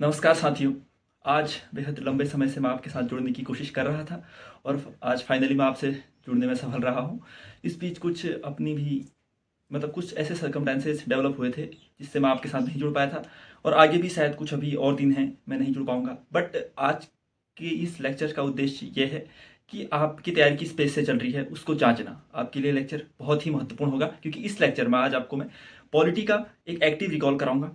नमस्कार साथियों। आज बेहद लंबे समय से मैं आपके साथ जुड़ने की कोशिश कर रहा था और आज फाइनली मैं आपसे जुड़ने में सफल रहा हूँ। इस बीच कुछ अपनी भी कुछ ऐसे सर्कमस्टेंसेस डेवलप हुए थे जिससे मैं आपके साथ नहीं जुड़ पाया था और आगे भी शायद कुछ अभी और दिन हैं मैं नहीं जुड़ पाऊँगा। बट आज के इस लेक्चर का उद्देश्य ये है कि आपकी तैयारी किस पेज से चल रही है उसको जाँचना। आपके लिए लेक्चर बहुत ही महत्वपूर्ण होगा क्योंकि इस लेक्चर में आज आपको मैं पॉलिटी का एक एक्टिव रिकॉल कराऊँगा।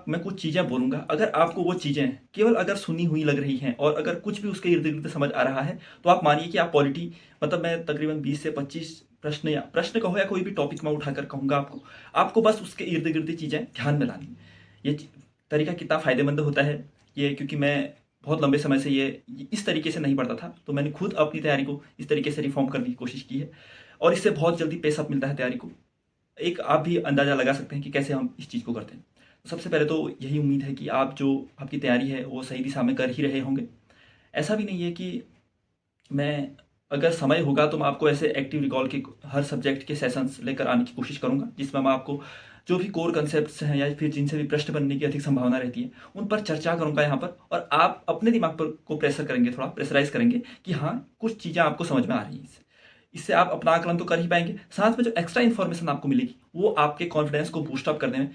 मैं कुछ चीज़ें बोलूँगा, अगर आपको वो चीज़ें केवल अगर सुनी हुई लग रही हैं और अगर कुछ भी उसके इर्द-गिर्द समझ आ रहा है, तो आप मानिए कि आप पॉलिटी मैं तकरीबन 20 से 25 प्रश्न कहो या कोई भी टॉपिक मैं उठाकर कहूँगा आपको, आपको बस उसके इर्द-गिर्द चीज़ें ध्यान में लानी है। ये च तरीका कितना फ़ायदेमंद होता है, ये क्योंकि मैं बहुत लंबे समय से ये इस तरीके से नहीं पढ़ता था, तो मैंने खुद अपनी तैयारी को इस तरीके से रिफ़ॉर्म करने की कोशिश की है और इससे बहुत जल्दी पेस अप मिलता है तैयारी को। एक आप भी अंदाज़ा लगा सकते हैं कि कैसे हम इस चीज़ को करते हैं। सबसे पहले तो यही उम्मीद है कि आप जो आपकी तैयारी है वो सही दिशा में कर ही रहे होंगे। ऐसा भी नहीं है कि मैं अगर समय होगा तो मैं आपको ऐसे एक्टिव रिकॉल के हर सब्जेक्ट के सेशंस लेकर आने की कोशिश करूँगा, जिसमें मैं आपको जो भी कोर कॉन्सेप्ट्स हैं या फिर जिनसे भी प्रश्न बनने की अधिक संभावना रहती है, उन पर चर्चा करूँगा यहाँ पर और आप अपने दिमाग पर को प्रेशर करेंगे, थोड़ा प्रेशराइज़ करेंगे कि हाँ, कुछ चीज़ें आपको समझ में आ रही हैं इससे। इससे आप अपना आकलन तो कर ही पाएँगे, साथ में जो एक्स्ट्रा इन्फॉर्मेशन आपको मिलेगी, वो आपके कॉन्फिडेंस को बूस्ट अप करने में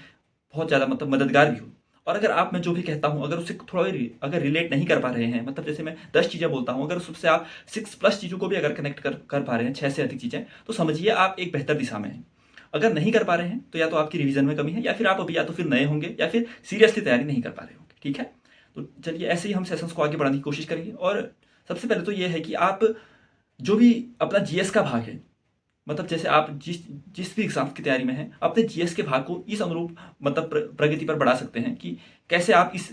बहुत ज़्यादा मददगार भी हो। और अगर आप मैं जो भी कहता हूँ अगर उससे थोड़ा भी अगर रिलेट नहीं कर पा रहे हैं, जैसे मैं 10 चीज़ें बोलता हूँ, अगर उससे आप 6 प्लस चीज़ों को भी अगर कनेक्ट कर पा रहे हैं, 6 से अधिक चीज़ें, तो समझिए आप एक बेहतर दिशा में हैं। अगर नहीं कर पा रहे हैं, तो या तो आपकी रिवीजन में कमी है या फिर आप अभी या तो फिर नए होंगे या फिर सीरियसली तैयारी नहीं कर पा रहे होंगे, ठीक है? तो चलिए ऐसे ही हम सेशंस को आगे बढ़ाने की कोशिश करेंगे और सबसे पहले तो ये है कि आप जो भी अपना जीएस का भाग है, जैसे आप जिस जिस भी एग्जाम की तैयारी में हैं, अपने जीएस के भाग को इस अनुरूप प्रगति पर बढ़ा सकते हैं कि कैसे आप इस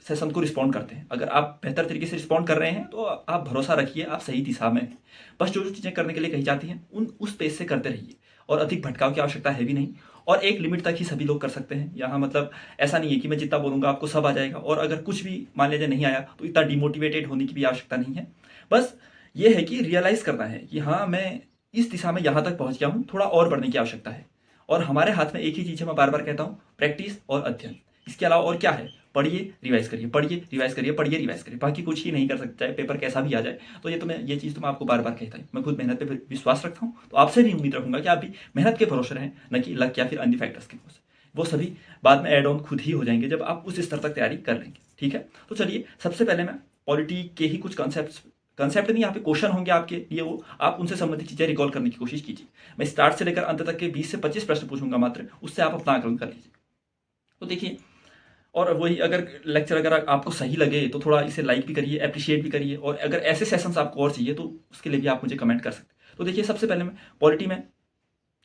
सेशन को रिस्पॉन्ड करते हैं। अगर आप बेहतर तरीके से रिस्पॉन्ड कर रहे हैं तो आप भरोसा रखिए आप सही दिशा में हैं। बस जो चीज़ें करने के लिए कही जाती हैं उन उस पेज से करते रहिए और अधिक भटकाव की आवश्यकता है भी नहीं और एक लिमिट तक ही सभी लोग कर सकते हैं। यहाँ ऐसा नहीं है कि मैं जितना बोलूँगा आपको सब आ जाएगा और अगर कुछ भी मान लीजिए नहीं आया तो इतना डिमोटिवेटेड होने की भी आवश्यकता नहीं है। बस ये है कि रियलाइज़ करना है कि हाँ, मैं इस दिशा में यहाँ तक पहुँच गया हूँ, थोड़ा और बढ़ने की आवश्यकता है। और हमारे हाथ में एक ही चीज़ है, मैं बार-बार कहता हूँ, प्रैक्टिस और अध्ययन। इसके अलावा और क्या है? पढ़िए, रिवाइज़ करिए, पढ़िए, रिवाइज़ करिए, पढ़िए, रिवाइज़ करिए। बाकी कुछ ही नहीं कर सकते, चाहे पेपर कैसा भी आ जाए। तो ये चीज़ तो मैं आपको बार-बार कहता ही। मैं खुद मेहनत पे विश्वास रखता हूँ, तो आपसे भी उम्मीद रखूँगा कि आप भी मेहनत के भरोसे रहें, ना कि लक या फिर अन्य फैक्टर्स के भरोसे। वो सभी बाद में ऐड ऑन खुद ही हो जाएँगे जब आप उस स्तर तक तैयारी कर लेंगे, ठीक है? तो चलिए, सबसे पहले मैं पॉलिटी के ही कुछ कंसेप्ट नहीं, यहाँ पे क्वेश्चन होंगे आपके लिए, वो आप उनसे संबंधित चीज़ें रिकॉल करने की कोशिश कीजिए। मैं स्टार्ट से लेकर अंत तक के 20 से 25 प्रश्न पूछूंगा मात्र, उससे आप अपना आकलन कर लीजिए। तो देखिए, और वही अगर लेक्चर अगर आपको सही लगे तो थोड़ा इसे लाइक भी करिए, एप्रिशिएट भी करिए और अगर ऐसे सेशंस आपको और चाहिए तो उसके लिए भी आप मुझे कमेंट कर सकते हैं। तो देखिए, सबसे पहले मैं पॉलिटी में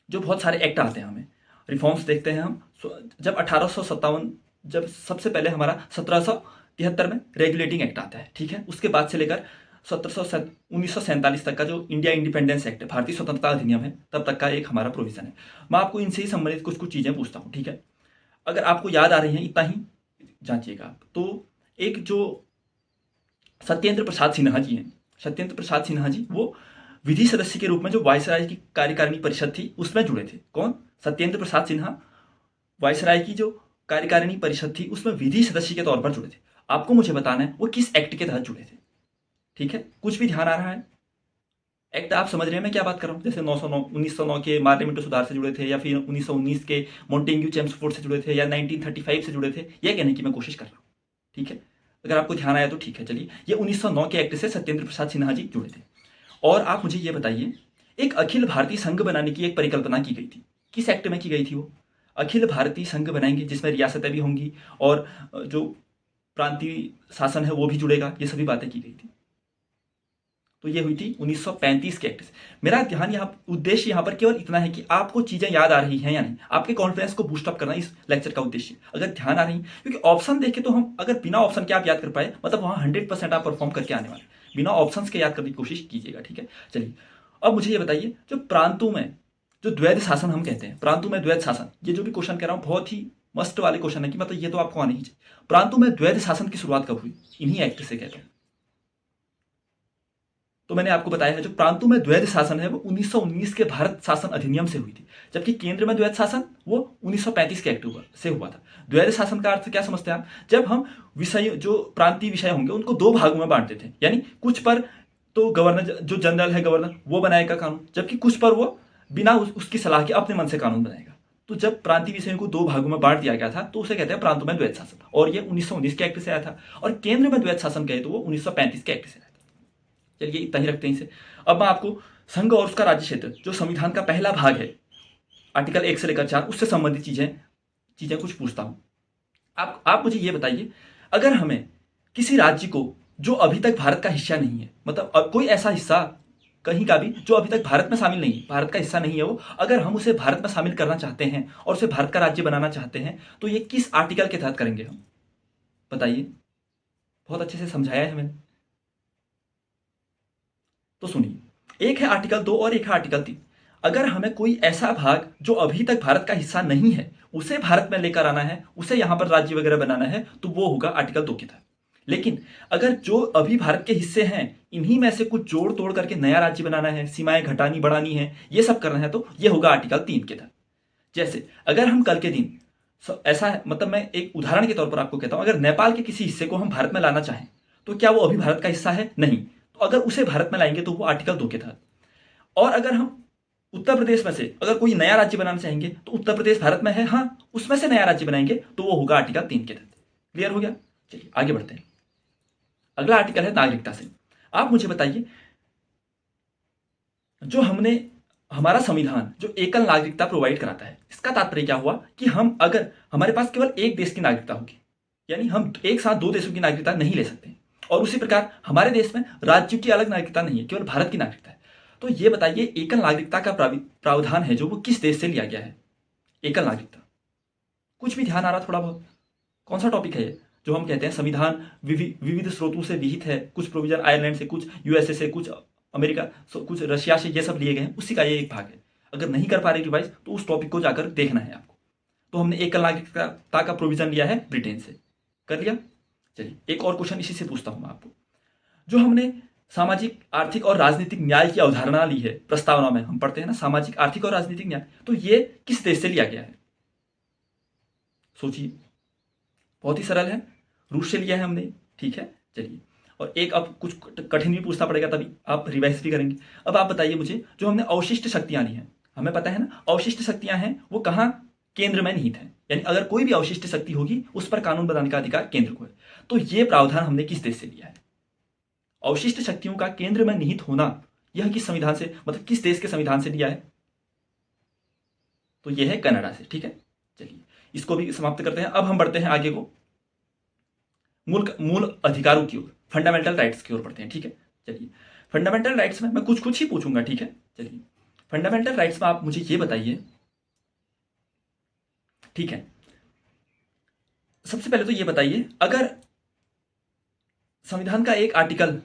जो बहुत सारे एक्ट आते हैं, हमें रिफॉर्म्स देखते हैं हम। जब 1857 जब सबसे पहले हमारा 1773 में रेगुलेटिंग एक्ट आता है, ठीक है? उसके बाद से लेकर 1947 तक का जो इंडिया इंडिपेंडेंस एक्ट है, भारतीय स्वतंत्रता अधिनियम है, तब तक का एक हमारा प्रोविजन है। मैं आपको इनसे ही संबंधित कुछ कुछ चीज़ें पूछता हूँ, ठीक है? अगर आपको याद आ रही हैं इतना ही जांचिएगा आप। तो एक जो सत्येंद्र प्रसाद सिन्हा जी हैं, सत्येंद्र प्रसाद सिन्हा जी वो विधि सदस्य के रूप में जो वायसराय की कार्यकारिणी परिषद थी उसमें जुड़े थे। कौन? सत्येंद्र प्रसाद सिन्हा वायसराय की जो कार्यकारिणी परिषद थी उसमें विधि सदस्य के तौर पर जुड़े थे। आपको मुझे बताना है वो किस एक्ट के तहत जुड़े थे, ठीक है? कुछ भी ध्यान आ रहा है? एक्ट आप समझ रहे हैं मैं क्या बात कर रहा हूँ? जैसे 909 1909 के मार्लियामेंटो सुधार से जुड़े थे या फिर 1919 के मोंटेग्यू चेम्सफोर्ड से जुड़े थे या 1935 से जुड़े थे, ये कहने की मैं कोशिश कर रहा हूँ, ठीक है? अगर आपको ध्यान आया तो ठीक है। चलिए, ये 1909 के एक्ट से सत्येंद्र प्रसाद सिन्हा जी जुड़े थे। और आप मुझे ये बताइए, एक अखिल भारतीय संघ बनाने की एक परिकल्पना की गई थी, किस एक्ट में की गई थी वो? अखिल भारतीय संघ बनाएंगे जिसमें रियासतें भी होंगी और जो प्रांतीय शासन है वो भी जुड़ेगा, ये सभी बातें की गई थी। तो ये हुई थी 1935 के एक्ट से। मेरा ध्यान उद्देश्य यहाँ पर केवल इतना है कि आपको चीज़ें याद आ रही हैं या नहीं, आपके कॉन्फिडेंस को बूस्ट अप करना इस लेक्चर का उद्देश्य। अगर ध्यान आ रही, क्योंकि ऑप्शन देखे तो हम अगर बिना ऑप्शन के आप याद कर पाए, वहाँ 100% आप परफॉर्म करके आने वाले। बिना ऑप्शन के याद करने की कोशिश कीजिएगा, ठीक है? चलिए, अब मुझे ये बताइए, जो प्रांतों में जो द्वैध शासन हम कहते हैं, प्रांतों में द्वैध शासन, ये जो भी क्वेश्चन कह रहा हूँ बहुत ही मस्ट वाले क्वेश्चन है कि ये तो आपको आना ही चाहिए। प्रांतों में द्वैध शासन की शुरुआत कब हुई? इन्हीं एक्ट से कहता हूँ। तो मैंने आपको बताया है जो प्रांतों में द्वैध शासन है वो 1919 के भारत शासन अधिनियम से हुई थी, जबकि केंद्र में द्वैध शासन वो 1935 के अक्टूबर से हुआ था। द्वैध शासन का अर्थ क्या समझते हैं आप? जब हम विषय जो प्रांतीय विषय होंगे उनको दो भागों में बांटते थे, यानी कुछ पर तो गवर्नर जो जनरल है गवर्नर वो बनाएगा कानून, जबकि कुछ पर वो बिना उसकी सलाह के अपने मन से कानून बनाएगा। तो जब प्रांतीय विषयों को दो भागों में बांट दिया गया था तो उसे कहते हैं प्रांतों में द्वैध शासन, और ये 1919 के एक्ट से आया था। और केंद्र में द्वैध शासन कहे तो वो 1935 के एक्ट से आया था। चलिए इतना ही रखते हैं इसे। अब मैं आपको संघ और उसका राज्य क्षेत्र जो संविधान का पहला भाग है, आर्टिकल 1 से लेकर 4, उससे संबंधित चीजें कुछ पूछता हूं। आप मुझे ये बताइए, अगर हमें किसी राज्य को जो अभी तक भारत का हिस्सा नहीं है, मतलब कोई ऐसा हिस्सा कहीं का भी जो अभी तक भारत में शामिल नहीं है, भारत का हिस्सा नहीं है वो, अगर हम उसे भारत में शामिल करना चाहते हैं और उसे भारत का राज्य बनाना चाहते हैं तो ये किस आर्टिकल के तहत करेंगे हम? बताइए। बहुत अच्छे से समझाया है मैंने, तो सुनिए। एक है आर्टिकल 2 और एक है आर्टिकल 3। अगर हमें कोई ऐसा भाग जो अभी तक भारत का हिस्सा नहीं है उसे भारत में लेकर आना है, उसे यहां पर राज्य वगैरह बनाना है, तो वो होगा आर्टिकल 2 के तहत। लेकिन अगर जो अभी भारत के हिस्से हैं इन्हीं में से कुछ जोड़ तोड़ करके नया राज्य बनाना है, सीमाएं घटानी बढ़ानी है, ये सब करना है, तो ये होगा आर्टिकल 3 के तहत। जैसे अगर हम कल के दिन ऐसा है, मतलब मैं एक उदाहरण के तौर पर आपको कहता हूं, अगर नेपाल के किसी हिस्से को हम भारत में लाना चाहें तो क्या वो अभी भारत का हिस्सा है? नहीं। तो अगर उसे भारत में लाएंगे तो वो आर्टिकल 2 के तहत। और अगर हम उत्तर प्रदेश में से अगर कोई नया राज्य बनाना चाहेंगे तो उत्तर प्रदेश भारत में है, हाँ, उसमें से नया राज्य बनाएंगे तो वो होगा आर्टिकल 3 के तहत। क्लियर हो गया? चलिए आगे बढ़ते हैं। अगला आर्टिकल है नागरिकता से। आप मुझे बताइए, जो हमारा संविधान जो एकल नागरिकता प्रोवाइड कराता है, इसका तात्पर्य क्या हुआ कि अगर हमारे पास केवल एक देश की नागरिकता होगी, यानी हम एक साथ दो देशों की नागरिकता नहीं ले सकते, और उसी प्रकार हमारे देश में राज्यों की अलग नागरिकता नहीं है, केवल भारत की नागरिकता है। तो ये बताइए, एकल नागरिकता का प्रावधान है जो वो किस देश से लिया गया है? एकल नागरिकता, कुछ भी ध्यान आ रहा थोड़ा बहुत? कौन सा टॉपिक है ये जो हम कहते हैं संविधान विविध स्रोतों से विहित है, कुछ प्रोविजन आयरलैंड से, कुछ यूएसए से, कुछ अमेरिका, कुछ रशिया से, ये सब लिए गए हैं, उसी का ये एक भाग है। अगर नहीं कर पा रहे रिवाइज तो उस टॉपिक को जाकर देखना है आपको। तो हमने एकल नागरिकता का प्रोविजन लिया है ब्रिटेन से, कर लिया। चलिए एक और क्वेश्चन इसी से पूछता हूं मैं आपको। जो हमने सामाजिक आर्थिक और राजनीतिक न्याय की अवधारणा ली है, प्रस्तावना में हम पढ़ते हैं ना सामाजिक आर्थिक और राजनीतिक न्याय, तो ये किस देश से लिया गया है? सोचिए। बहुत ही सरल है, रूस से लिया है हमने, ठीक है। चलिए, और एक अब कुछ कठिन भी पूछना पड़ेगा, तभी आप रिवाइज भी करेंगे। अब आप बताइए मुझे, जो हमने अवशिष्ट शक्तियां ली हैं, हमें पता है ना अवशिष्ट शक्तियां हैं वो कहाँ केंद्र में निहित है, यानी अगर कोई भी अवशिष्ट शक्ति होगी उस पर कानून बनाने का अधिकार केंद्र को है। तो ये प्रावधान हमने किस देश से लिया है? अवशिष्ट शक्तियों का केंद्र में निहित होना, यह किस संविधान से, मतलब किस देश के संविधान से लिया है? तो यह है कनाडा से, ठीक है। चलिए इसको भी समाप्त करते हैं। अब हम बढ़ते हैं आगे को मूल अधिकारों की ओर, फंडामेंटल राइट्स की ओर बढ़ते हैं, ठीक है। चलिए फंडामेंटल राइट्स में मैं कुछ ही पूछूंगा, ठीक है। चलिए फंडामेंटल राइट्स में आप मुझे ये बताइए, ठीक है, सबसे पहले तो ये बताइए, अगर संविधान का एक आर्टिकल,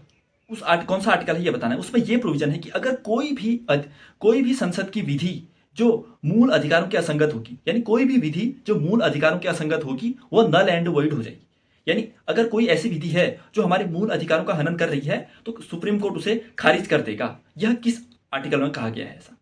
कौन सा आर्टिकल है ये बताना है, उसमें ये प्रोविजन है कि अगर कोई भी संसद की विधि जो मूल अधिकारों के असंगत होगी, यानी कोई भी विधि जो मूल अधिकारों के असंगत होगी वो नल एंड वॉइड हो जाएगी। यानी अगर कोई ऐसी विधि है जो हमारे मूल अधिकारों का हनन कर रही है तो सुप्रीम कोर्ट उसे खारिज कर देगा। यह किस आर्टिकल में कहा गया है ऐसा?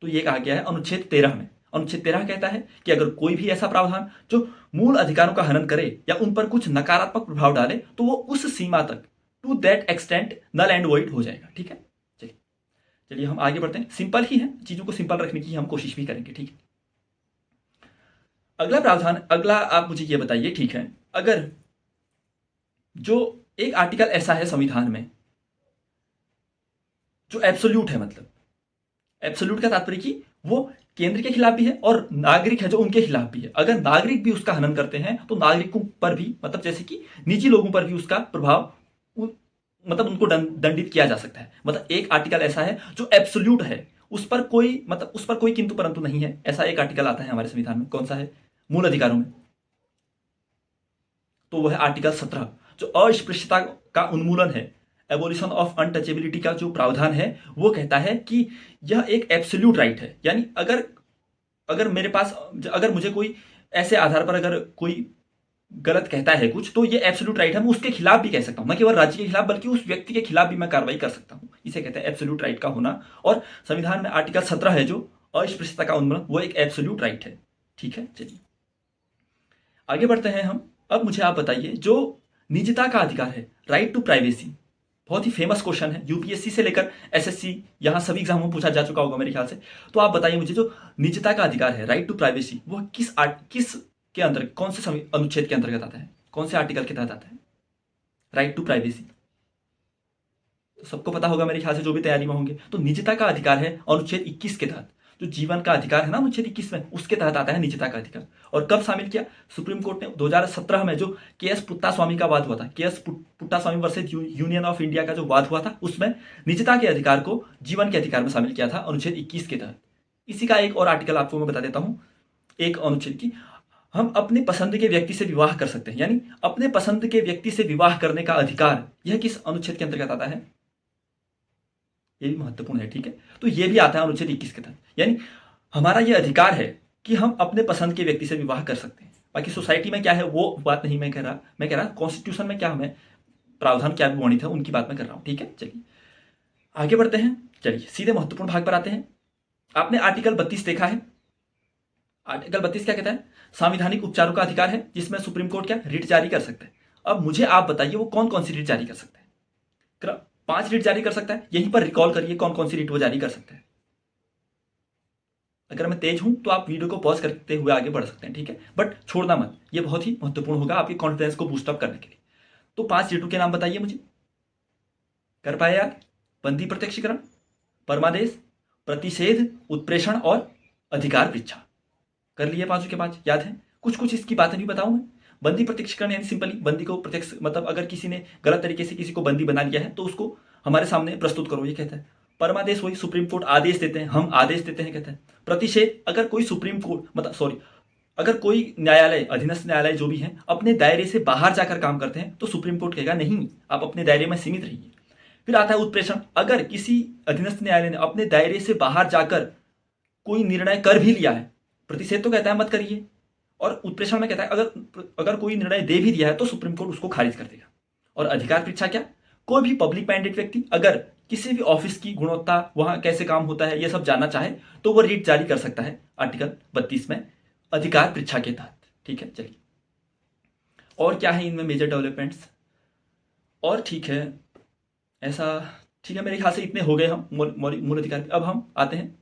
तो यह कहा गया है अनुच्छेद 13 में। अनुच्छेद 13 कहता है कि अगर कोई भी ऐसा प्रावधान जो मूल अधिकारों का हनन करे या उन पर कुछ नकारात्मक प्रभाव डाले तो वो उस सीमा तक, to that extent, null and void हो जाएगा, ठीक है। चलिए हम आगे बढ़ते हैं। सिंपल ही है, चीजों को सिंपल रखने की हम कोशिश भी करेंगे, ठीक है। अगला प्रावधान, अगला आप मुझे ये बताइए, ठीक है, अगर जो एक आर्टिकल ऐसा है संविधान में जो एब्सोल्यूट है, मतलब एब्सोल्यूट का तात्पर्य कि वो केंद्र के खिलाफ भी है और नागरिक है जो उनके खिलाफ भी है, अगर नागरिक भी उसका हनन करते हैं तो नागरिकों पर भी, मतलब जैसे कि निजी लोगों पर भी उसका प्रभाव, मतलब उनको दंडित किया जा सकता है। मतलब एक आर्टिकल ऐसा है जो एब्सोल्यूट है, उस पर कोई किंतु परंतु नहीं है, ऐसा एक आर्टिकल आता है हमारे संविधान में। कौन सा है? मूल अधिकारों में। तो वह है आर्टिकल 17 जो अस्पृश्यता का उन्मूलन है, एबोलिशन ऑफ अनटचेबिलिटी का जो प्रावधान है, वो कहता है कि यह एक एब्सोल्यूट राइट है। यानी अगर मेरे पास, अगर मुझे कोई ऐसे आधार पर अगर कोई गलत कहता है कुछ, तो ये एब्सोल्यूट राइट है, मैं उसके खिलाफ भी कह सकता हूँ, न केवल राज्य के खिलाफ बल्कि उस व्यक्ति के खिलाफ भी मैं कार्रवाई कर सकता हूँ। इसे कहते हैं एब्सोल्यूट राइट का होना। और संविधान में आर्टिकल 17 है जो अस्पृश्यता का उन्मूलन, वो एक एब्सोल्यूट राइट है। ठीक है, चलिए आगे बढ़ते हैं हम। अब मुझे आप बताइए, जो निजता का अधिकार है, राइट टू प्राइवेसी, बहुत ही फेमस क्वेश्चन है, यूपीएससी से लेकर एसएससी, यहाँ सभी एग्जाम में पूछा जा चुका होगा मेरे ख्याल से। तो आप बताइए मुझे, जो निजता का अधिकार है, राइट टू प्राइवेसी, वो किस के अंदर, कौन से अनुच्छेद के अंतर्गत आता है, कौन से आर्टिकल के तहत आता है राइट टू प्राइवेसी? तो सबको पता होगा मेरे ख्याल से, जो भी तैयारी में होंगे। तो निजता का अधिकार है अनुच्छेद 21 के तहत, जो जीवन का अधिकार है ना अनुच्छेद 21 में, उसके तहत आता है निजता का अधिकार। और कब शामिल किया? सुप्रीम कोर्ट ने 2017 में, जो के.एस. पुट्टास्वामी का वाद हुआ था, KS. Puttaswamy versus union of India का जो वाद हुआ था, उसमें निजता के अधिकार को जीवन के अधिकार में शामिल किया था अनुच्छेद 21 के तहत। इसी का एक और आर्टिकल आपको मैं बता देता हूं, एक अनुच्छेद की, हम अपने पसंद के व्यक्ति से विवाह कर सकते हैं, यानी अपने पसंद के व्यक्ति से विवाह करने का अधिकार, यह किस अनुच्छेद के अंतर्गत आता है? ये भी महत्वपूर्ण है। ठीक है, तो ये भी आता है अनुच्छेद 21 के तहत, यानी हमारा ये अधिकार है कि हम अपने पसंद के व्यक्ति से विवाह कर सकते हैं। बाकी सोसाइटी में क्या है वो बात नहीं मैं कह रहा कॉन्स्टिट्यूशन में क्या हमें प्रावधान क्या वर्णित है उनकी बात मैं कर रहा हूं। ठीक है, चलिए आगे बढ़ते हैं। चलिए सीधे महत्वपूर्ण भाग पर आते हैं। आपने आर्टिकल 32 देखा है। आर्टिकल 32 क्या कहता है? संवैधानिक उपचारों का अधिकार है, जिसमें सुप्रीम कोर्ट क्या रिट जारी कर सकता है। अब मुझे आप बताइए वो कौन कौन सी रिट जारी कर सकता है? 5 रिट जारी कर सकता है। यहीं पर रिकॉल करिए कौन कौन सी रिट वो जारी कर सकता है। अगर मैं तेज हूं तो आप वीडियो को पॉज करते हुए आगे बढ़ सकते हैं, ठीक है, बट छोड़ना मत, ये बहुत ही महत्वपूर्ण होगा आपके कॉन्फिडेंस को बूस्टअप करने के लिए। तो 5 रिटों के नाम बताइए मुझे, कर पाए याद? बंदी प्रत्यक्षीकरण, परमादेश, प्रतिषेध, उत्प्रेषण और अधिकार परीक्षा। कर लिए 5 के 5 याद है? कुछ कुछ इसकी बातें भी बताऊं मैं। बंदी प्रत्यक्षीकरण यानी सिंपली बंदी को प्रत्यक्ष, मतलब अगर किसी ने गलत तरीके से किसी को बंदी बना लिया है तो उसको हमारे सामने प्रस्तुत करो, ये कहता है। परमादेश वही सुप्रीम कोर्ट आदेश देते हैं, हम आदेश देते हैं, कहता है। प्रतिषेध, अगर कोई सुप्रीम कोर्ट अगर कोई न्यायालय, अधीनस्थ न्यायालय जो भी है, अपने दायरे से बाहर जाकर काम करते हैं तो सुप्रीम कोर्ट कहेगा नहीं, आप अपने दायरे में सीमित रहिए। फिर आता है उत्प्रेषण, अगर किसी अधीनस्थ न्यायालय ने अपने दायरे से बाहर जाकर कोई निर्णय कर भी लिया है, प्रतिषेध तो कहता है मत करिए, और उत्प्रेषण में कहता है अगर कोई निर्णय दे भी दिया है तो सुप्रीम कोर्ट उसको खारिज कर देगा। और अधिकार परीक्षा क्या? कोई भी पब्लिक माइंडेड व्यक्ति अगर किसी भी ऑफिस की गुणवत्ता, वहां कैसे काम होता है, यह सब जानना चाहे तो वो रिट जारी कर सकता है आर्टिकल 32 में अधिकार परीक्षा के तहत। ठीक है, चलिए और क्या है इनमें मेजर डेवलपमेंट्स? और ठीक है, ऐसा ठीक है, मेरे ख्याल से इतने हो गए हम मूल अधिकार। अब हम आते हैं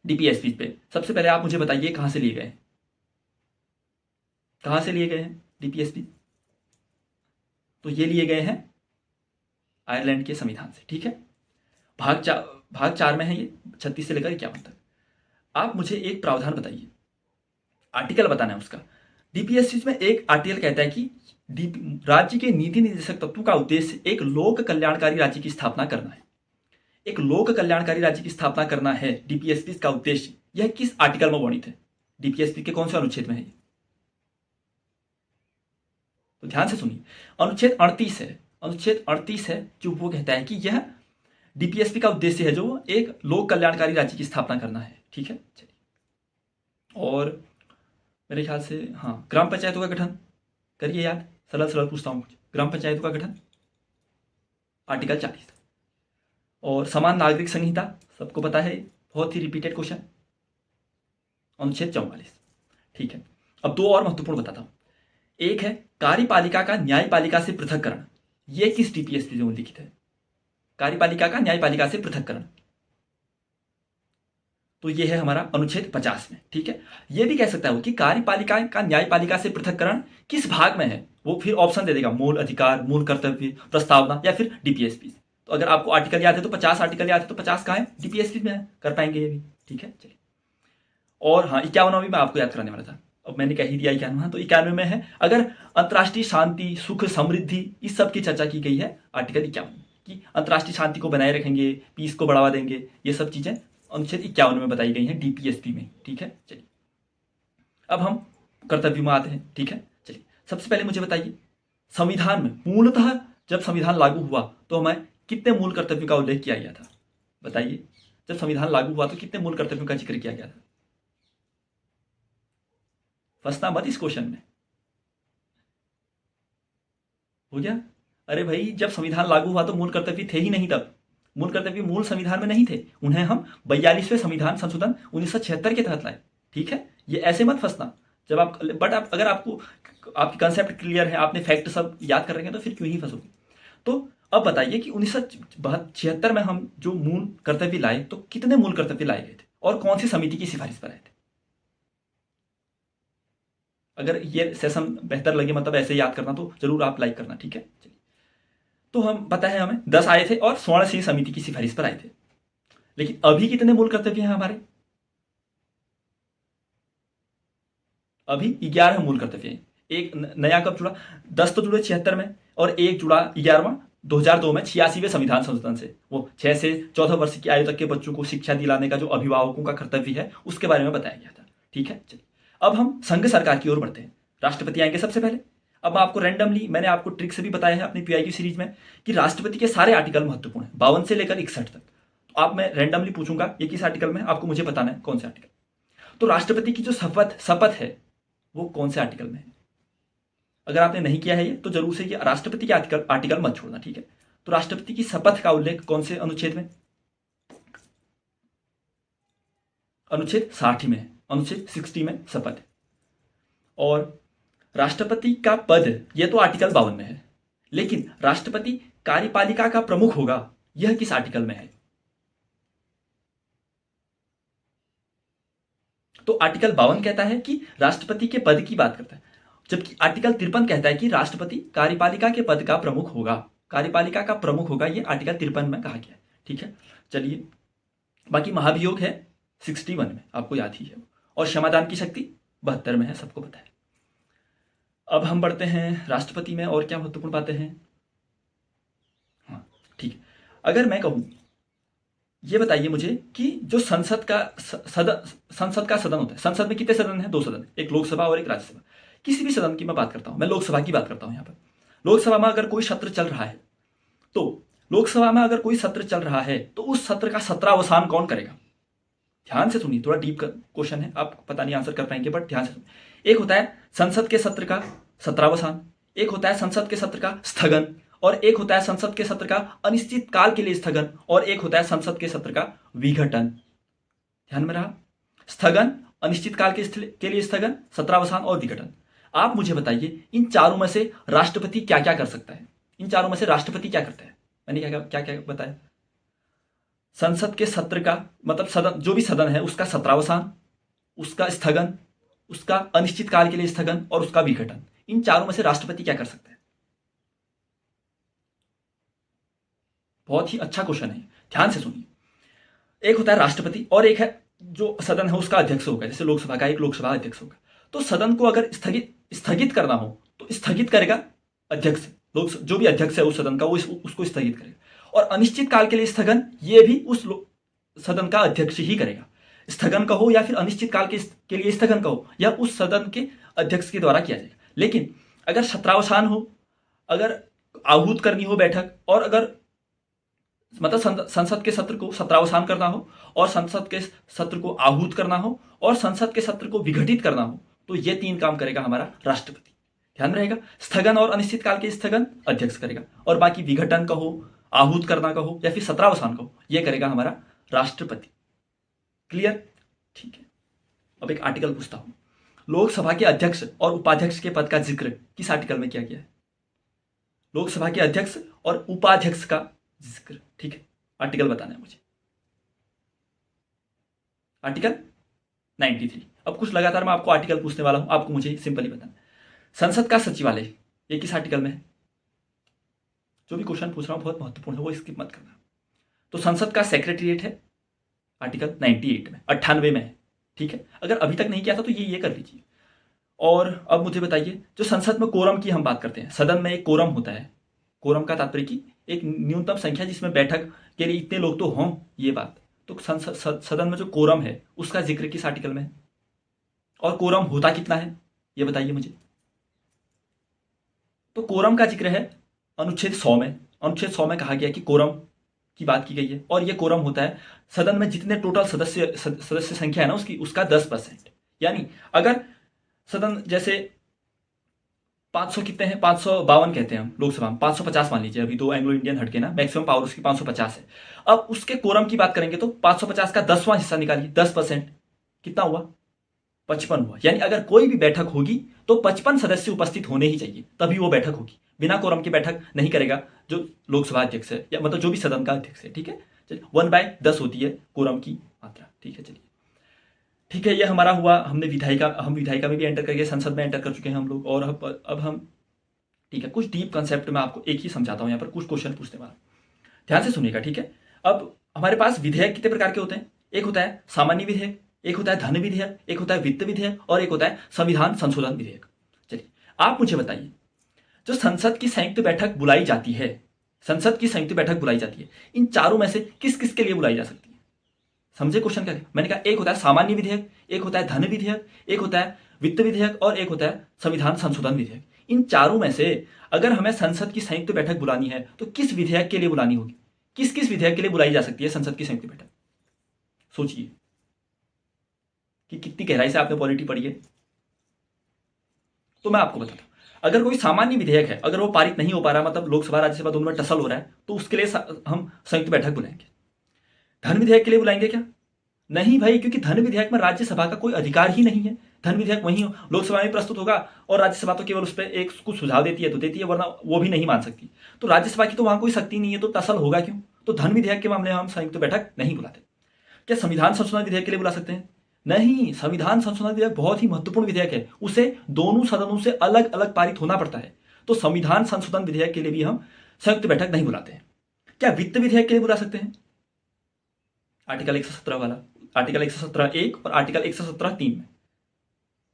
डीपीएसपी पे। सबसे पहले आप मुझे बताइए कहां से लिए गए हैं, कहां से लिए गए हैं डीपीएसपी? तो ये लिए गए हैं आयरलैंड के संविधान से। ठीक है, भाग 4 में है ये, 36 से लेकर 51 तक। आप मुझे एक प्रावधान बताइए, आर्टिकल बताना है उसका। डीपीएससी में एक आर्टिकल कहता है कि राज्य के नीति निर्देशक तत्वों का उद्देश्य एक लोक कल्याणकारी राज्य की स्थापना करना है। एक लोक कल्याणकारी राज्य की स्थापना करना है डीपीएसपी का उद्देश्य। यह किस आर्टिकल में वर्णित है? डीपीएसपी के कौन से अनुच्छेद में है? तो ध्यान से सुनिए, अनुच्छेद 38 है। अनुच्छेद 38 है जो वो कहता है कि यह डीपीएसपी का उद्देश्य है जो एक लोक कल्याणकारी राज्य की स्थापना करना है। ठीक है, चलिए और मेरे ख्याल से हाँ, ग्राम पंचायतों का गठन करिए याद। सरल सरल पूछता हूँ, ग्राम पंचायतों का गठन आर्टिकल 40। और समान नागरिक संहिता सबको पता है, बहुत ही रिपीटेड क्वेश्चन, अनुच्छेद 44। ठीक है, अब 2 और महत्वपूर्ण बताता हूं। एक है कार्यपालिका का न्यायपालिका से पृथककरण। यह किस डीपीएसपी में लिखित है? कार्यपालिका का न्यायपालिका से पृथककरण, तो यह है हमारा अनुच्छेद 50 में। ठीक है, यह भी कह सकता है कि कार्यपालिका का न्यायपालिका से पृथककरण किस भाग में है, वो फिर ऑप्शन दे देगा, मूल अधिकार, मूल कर्तव्य, प्रस्तावना या फिर डीपीएसपी। तो अगर आपको आर्टिकल याद है तो 50 आर्टिकल याद है तो 50 कहाँ है? डीपीएसपी में है, कर पाएंगे ये भी। ठीक है, चलिए और हाँ, 51वां भी मैं आपको याद कराने वाला था, अब मैंने कह ही दिया 91। तो 91 में है, अगर अंतर्राष्ट्रीय शांति, सुख, समृद्धि, इस सब की चर्चा की गई है आर्टिकल 51 कि अंतर्राष्ट्रीय शांति को बनाए रखेंगे, पीस को बढ़ावा देंगे, ये सब चीजें अनुच्छेद 51 में बताई गई हैं डीपीएसपी में। ठीक है, चलिए अब हम कर्तव्य में आते हैं। ठीक है, चलिए सबसे पहले मुझे बताइए, संविधान में मूलतः जब संविधान लागू हुआ तो हमें कितने मूल कर्तव्यों का उल्लेख किया गया था? बताइए, जब संविधान लागू हुआ तो कितने मूल कर्तव्यों का जिक्र किया गया था? फंसना मत इस क्वेश्चन में। हो गया। अरे भाई, जब संविधान लागू हुआ तो मूल कर्तव्य थे ही नहीं तब। मूल कर्तव्य मूल संविधान में नहीं थे, उन्हें हम 42वें संविधान संशोधन 1976 के तहत लाए। ठीक है, ये ऐसे मत फंसना। जब आप बट आप अगर आपको आपकी कंसेप्ट क्लियर है, आपने फैक्ट सब याद कर रखे हैं, तो फिर क्यों ही फंसोगे। तो अब बताइए कि 1976 में हम जो मूल कर्तव्य लाए, तो कितने मूल कर्तव्य लाए गए थे और कौन सी समिति की सिफारिश पर आए थे। अगर ये सेशन बेहतर लगे, मतलब ऐसे याद करना, तो जरूर आप लाइक करना। ठीक है, चलिए। तो हम पता है हमें 10 आए थे और स्वर्ण सिंह समिति की सिफारिश पर आए थे। लेकिन अभी कितने मूल कर्तव्य हैं हमारे। अभी 11 मूल कर्तव्य हैं। एक नया कब जुड़ा, 10 तो जुड़े 76 में, और एक जुड़ा 11वां 2002 में 86वें संविधान संशोधन से। वो 6 से 14 वर्ष की आयु तक के बच्चों को शिक्षा दिलाने का जो अभिभावकों का कर्तव्य है, उसके बारे में बताया गया था। ठीक है, चलिए। अब हम संघ सरकार की ओर बढ़ते हैं। राष्ट्रपति आएंगे सबसे पहले। अब आपको रैंडमली, मैंने आपको ट्रिक से भी बताया है अपनी पीआई की सीरीज में, कि राष्ट्रपति के सारे आर्टिकल महत्वपूर्ण है, 52 से लेकर 61 तक। तो आप, मैं रैंडमली पूछूंगा ये किस आर्टिकल में, आपको मुझे बताना है कौन से आर्टिकल। तो राष्ट्रपति की जो शपथ है, वो कौन से आर्टिकल में है। अगर आपने नहीं किया है ये, तो जरूर से ये राष्ट्रपति के आर्टिकल मत छोड़ना। ठीक है, तो राष्ट्रपति की शपथ का उल्लेख कौन से अनुच्छेद में, अनुच्छेद 60 में है। अनुच्छेद 60 में शपथ है। और राष्ट्रपति का पद, ये तो आर्टिकल 52 में है, लेकिन राष्ट्रपति कार्यपालिका का प्रमुख होगा, यह किस आर्टिकल में है। तो आर्टिकल 52 कहता है कि राष्ट्रपति के पद की बात करता है, जबकि आर्टिकल 53 कहता है कि राष्ट्रपति कार्यपालिका के पद का प्रमुख होगा। कार्यपालिका का प्रमुख होगा, ये आर्टिकल 53 में कहा गया है। ठीक है, चलिए। बाकी महाभियोग है 61 में, आपको याद ही है। और क्षमादान की शक्ति 72 में है, सबको पता है। अब हम बढ़ते हैं राष्ट्रपति में, और क्या महत्वपूर्ण बातें हैं। हाँ, ठीक है। अगर मैं कहूं, ये बताइए मुझे कि जो संसद का सदन होता है, संसद में कितने सदन हैं, 2 सदन, एक लोकसभा और एक राज्यसभा। किसी भी सदन की मैं बात करता हूं, मैं लोकसभा की बात करता हूं। यहां पर लोकसभा में अगर कोई सत्र चल रहा है, तो लोकसभा में अगर कोई सत्र चल रहा है, तो उस सत्र का सत्रावसान कौन करेगा। ध्यान से सुनिए, थोड़ा डीप क्वेश्चन है, आप पता नहीं आंसर कर पाएंगे, बट ध्यान से सुनिए। एक होता है संसद के सत्र का सत्रावसान, एक होता है संसद के सत्र का स्थगन, और एक होता है संसद के सत्र का अनिश्चित काल के लिए स्थगन, और एक होता है संसद के सत्र का विघटन। ध्यान में रहा, स्थगन, अनिश्चित काल के लिए स्थगन, सत्रावसान और विघटन। आप मुझे बताइए, इन चारों में से राष्ट्रपति क्या क्या कर सकता है। इन चारों में से राष्ट्रपति क्या करता है, मैंने क्या क्या क्या बताया। संसद के सत्र का मतलब सदन, जो भी सदन है उसका सत्रावसान, उसका स्थगन, उसका अनिश्चित काल के लिए स्थगन, और उसका विघटन। इन चारों में से राष्ट्रपति क्या कर सकता है। बहुत ही अच्छा क्वेश्चन है, ध्यान से सुनिए। एक होता है राष्ट्रपति, और एक है जो सदन है उसका अध्यक्ष होगा, जैसे लोकसभा का एक लोकसभा अध्यक्ष होगा। तो सदन को अगर स्थगित करना हो, तो स्थगित करेगा अध्यक्ष, जो भी अध्यक्ष है उस सदन का, वो उसको स्थगित करेगा। और अनिश्चित काल के लिए स्थगन, ये भी उस सदन का अध्यक्ष ही करेगा। स्थगन कहो या फिर अनिश्चित काल के लिए स्थगन कहो, यह उस सदन के अध्यक्ष के द्वारा किया जाएगा। लेकिन अगर सत्रावसान हो, अगर आहूत करनी हो बैठक, और अगर मतलब संसद के सत्र को सत्रावसान करना हो, और संसद के सत्र को आहूत करना हो, और संसद के सत्र को विघटित करना हो, तो ये 3 काम करेगा हमारा राष्ट्रपति। ध्यान रहेगा, स्थगन और अनिश्चित काल के स्थगन अध्यक्ष करेगा, और बाकी विघटन कहो, आहूत करना कहो, या फिर सत्रावसान कहो, यह करेगा हमारा राष्ट्रपति। क्लियर, ठीक है। अब एक आर्टिकल पूछता हूं, लोकसभा के अध्यक्ष और उपाध्यक्ष के पद का जिक्र किस आर्टिकल में किया गया है। लोकसभा के अध्यक्ष और उपाध्यक्ष का जिक्र, ठीक है, आर्टिकल बताना है मुझे। आर्टिकल 93। अब कुछ लगातार मैं आपको आर्टिकल पूछने वाला हूं, आपको मुझे सिंपली बताना। संसद का सचिवालय, ये किस आर्टिकल में है। जो भी क्वेश्चन पूछ रहा हूं बहुत महत्वपूर्ण है, वो स्किप मत करना। तो संसद का सेक्रेटरीट है, आर्टिकल 98 में, 98 में है। ठीक है, अगर अभी तक नहीं किया था तो ये कर लीजिए। और अब मुझे बताइए, जो संसद में कोरम की हम बात करते हैं, सदन में एक कोरम होता है। कोरम का तात्पर्य की एक न्यूनतम संख्या जिसमें बैठक के लिए इतने लोग तो हों, ये बात। तो सदन में जो कोरम है उसका जिक्र किस आर्टिकल में है, और कोरम होता कितना है ये बताइए मुझे। तो कोरम का जिक्र है अनुच्छेद 100 में। अनुच्छेद 100 में कहा गया कि कोरम की बात की गई है, और ये कोरम होता है सदन में जितने टोटल सदस्य संख्या है ना उसका 10%। यानी अगर सदन जैसे 500 कितने हैं, 552 कहते हैं हम लोकसभा में, 550 मान लीजिए, अभी दो एंग्लो इंडियन हटके ना, मैक्सिमम पावर उसकी 550 है। अब उसके कोरम की बात करेंगे तो 550 का 10वां हिस्सा निकालिए, 10%, कितना हुआ, 55 हुआ। यानी अगर कोई भी बैठक होगी तो 55 सदस्य उपस्थित होने ही चाहिए, तभी वो बैठक होगी। बिना कोरम की बैठक नहीं करेगा जो लोकसभा अध्यक्ष है, या मतलब जो भी सदन का अध्यक्ष है, ठीक है। चलिए 1/10 होती है कोरम की मात्रा, ठीक है। चलिए ठीक है, ये हमारा हुआ, हम विधायिका में भी एंटर करके संसद में एंटर कर चुके हैं हम लोग। और अब हम, ठीक है, कुछ डीप कंसेप्ट में आपको एक ही समझाता हूँ, यहाँ पर कुछ क्वेश्चन पूछने वाला, ध्यान से सुनिएगा, ठीक है। अब हमारे पास विधेयक कितने प्रकार के होते हैं, एक होता है सामान्य विधेयक, एक होता है धन विधेयक, एक होता है वित्त विधेयक, और एक होता है संविधान संशोधन विधेयक। चलिए आप मुझे बताइए, जो संसद की संयुक्त बैठक बुलाई जाती है, संसद की संयुक्त बैठक बुलाई जाती है, इन चारों में से किस किस के लिए बुलाई जा सकती है? समझे क्वेश्चन क्या? मैंने कहा एक होता है सामान्य विधेयक, एक होता है धन विधेयक, एक होता है वित्त विधेयक, और एक होता है संविधान संशोधन विधेयक। इन चारों में से अगर हमें संसद की संयुक्त बैठक बुलानी है तो किस विधेयक के लिए बुलानी होगी? किस किस विधेयक के लिए बुलाई जा सकती है संसद की संयुक्त बैठक? सोचिए कि कितनी गहराई से आपने पॉलिटी पढ़ी है। तो मैं आपको बताता हूं, अगर कोई सामान्य विधेयक है, अगर वो पारित नहीं हो पा रहा, मतलब लोकसभा राज्यसभा दोनों में टसल हो रहा है, तो उसके लिए हम संयुक्त बैठक बुलाएंगे। धन विधेयक के लिए बुलाएंगे क्या? नहीं भाई, क्योंकि धन विधेयक में राज्यसभा का कोई अधिकार ही नहीं है। धन विधेयक वहीं लोकसभा में प्रस्तुत होगा और राज्यसभा तो केवल उस पर एक कुछ सुझाव देती है तो देती है, वरना वो भी नहीं मान सकती। तो राज्यसभा की तो वहां कोई शक्ति नहीं है, तो टसल होगा क्यों? तो धन विधेयक के मामले में हम संयुक्त बैठक नहीं बुलाते। क्या संविधान संशोधन विधेयक के लिए बुला सकते हैं? नहीं, संविधान संशोधन विधेयक बहुत ही महत्वपूर्ण विधेयक है, उसे दोनों सदनों से अलग अलग पारित होना पड़ता है। तो संविधान संशोधन विधेयक के लिए भी हम संयुक्त बैठक नहीं बुलाते हैं। क्या वित्त विधेयक के लिए बुला सकते हैं? आर्टिकल 117 वाला, आर्टिकल 117(1) और आर्टिकल 117(3) में।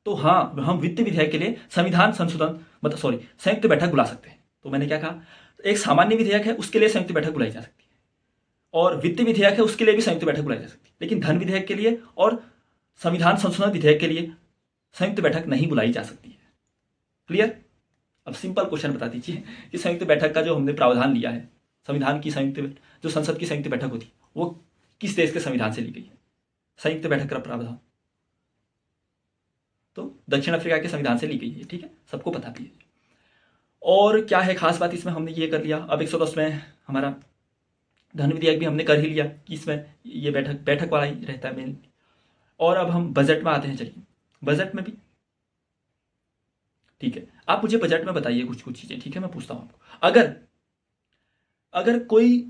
तो हाँ, हम वित्त विधेयक के लिए संविधान संशोधन मतलब संयुक्त बैठक बुला सकते हैं। तो मैंने क्या कहा, एक सामान्य विधेयक है उसके लिए संयुक्त बैठक बुलाई जा सकती है, और वित्त विधेयक है उसके लिए भी संयुक्त बैठक बुलाई जा सकती है, लेकिन धन विधेयक के लिए और संविधान संशोधन विधेयक के लिए संयुक्त बैठक नहीं बुलाई जा सकती है। क्लियर? अब सिंपल क्वेश्चन बता दीजिए कि संयुक्त बैठक का जो हमने प्रावधान लिया है, संविधान की संयुक्त, जो संसद की संयुक्त बैठक होती है, वो किस देश के संविधान से ली गई है? संयुक्त बैठक का प्रावधान तो दक्षिण अफ्रीका के संविधान से ली गई है, ठीक है, सबको पता भी है। और क्या है खास बात इसमें, हमने ये कर लिया। अब 110 में हमारा धन विधेयक भी हमने कर ही लिया कि इसमें ये बैठक वाला ही रहता है मेन। और अब हम बजट में आते हैं। चलिए बजट में भी, ठीक है, आप मुझे बजट में बताइए कुछ कुछ चीजें, ठीक है, मैं पूछता हूं आपको। अगर कोई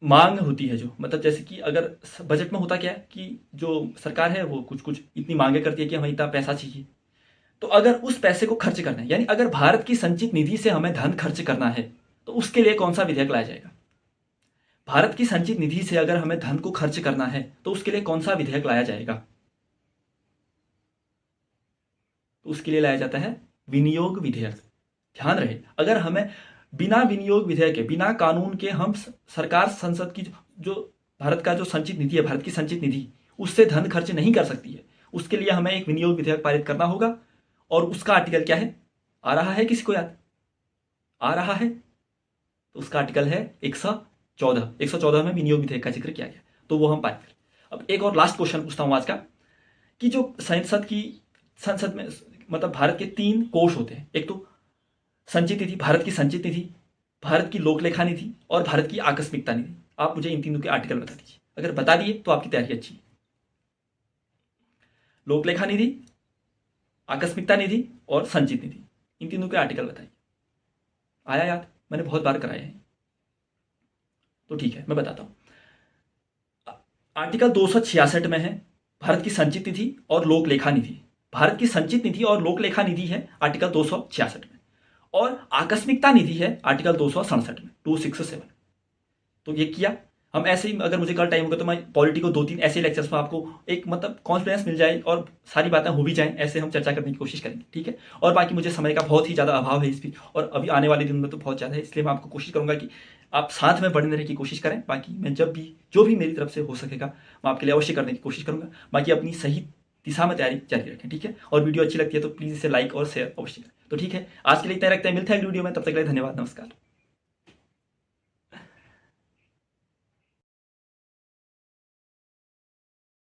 मांग होती है, जो मतलब जैसे कि अगर बजट में होता क्या है कि जो सरकार है वो कुछ कुछ इतनी मांगे करती है कि हमें इतना पैसा चाहिए, तो अगर उस पैसे को खर्च करना है, यानी अगर भारत की संचित निधि से हमें धन खर्च करना है, तो उसके लिए कौन सा विधेयक लाया जाएगा? भारत की संचित निधि से अगर हमें धन को खर्च करना है तो उसके लिए कौन सा विधेयक लाया जाएगा? तो उसके लिए लाया जाता है विनियोग विधेयक। ध्यान रहे, अगर हमें बिना विनियोग विधेयक के, बिना कानून के हम सरकार संसद की जो भारत का जो संचित निधि है, भारत की संचित निधि, उससे धन खर्च नहीं कर सकती है। उसके लिए हमें एक विनियोग विधेयक पारित करना होगा। और उसका आर्टिकल क्या है, आ रहा है किसी को याद? आ रहा है? तो उसका आर्टिकल है 114 में विनियोग विधेयक का जिक्र किया गया, तो वो हम पारित करें। अब एक और लास्ट क्वेश्चन पूछता हूं आज का, कि जो संसद में मतलब भारत के 3 कोष होते हैं, एक तो संचित निधि, भारत की संचित निधि, भारत की लोकलेखा निधि और भारत की आकस्मिकता निधि। आप मुझे इन तीनों के आर्टिकल बता दीजिए, अगर बता दिए तो आपकी तैयारी अच्छी है। लोकलेखा निधि, आकस्मिकता निधि और संचित निधि, इन तीनों के आर्टिकल बताइए। आया याद? मैंने बहुत बार कराया है, तो ठीक है मैं बताता हूं। आर्टिकल 266 में है भारत की संचित निधि और लोकलेखा निधि। भारत की संचित निधि और लोकलेखा निधि है आर्टिकल 266 में, और आकस्मिकता निधि है आर्टिकल 267 में, 267। तो ये किया हम ऐसे ही। अगर मुझे कल टाइम होगा तो मैं पॉलिटी को 2-3 ऐसे लेक्चर्स में आपको एक मतलब कॉन्फिडेंस मिल जाए और सारी बातें हो भी जाएं, ऐसे हम चर्चा करने की कोशिश करेंगे, ठीक है। और बाकी मुझे समय का बहुत ही ज़्यादा अभाव है इस बीच, और अभी आने वाले दिन में तो बहुत ज़्यादा है, इसलिए मैं आपको कोशिश करूंगा कि आप साथ में बढ़ने की कोशिश करें। बाकी मैं जब भी जो भी मेरी तरफ से हो सकेगा मैं आपके लिए अवश्य करने की कोशिश करूंगा। बाकी अपनी सही दिशा में तैयारी जारी रखें, ठीक है। और वीडियो अच्छी लगती है तो प्लीज़ इसे लाइक और शेयर अवश्य करें। तो ठीक है, आज के लिए इतना रखते हैं, मिलते हैं अगली वीडियो में, तब तक के लिए धन्यवाद, नमस्कार।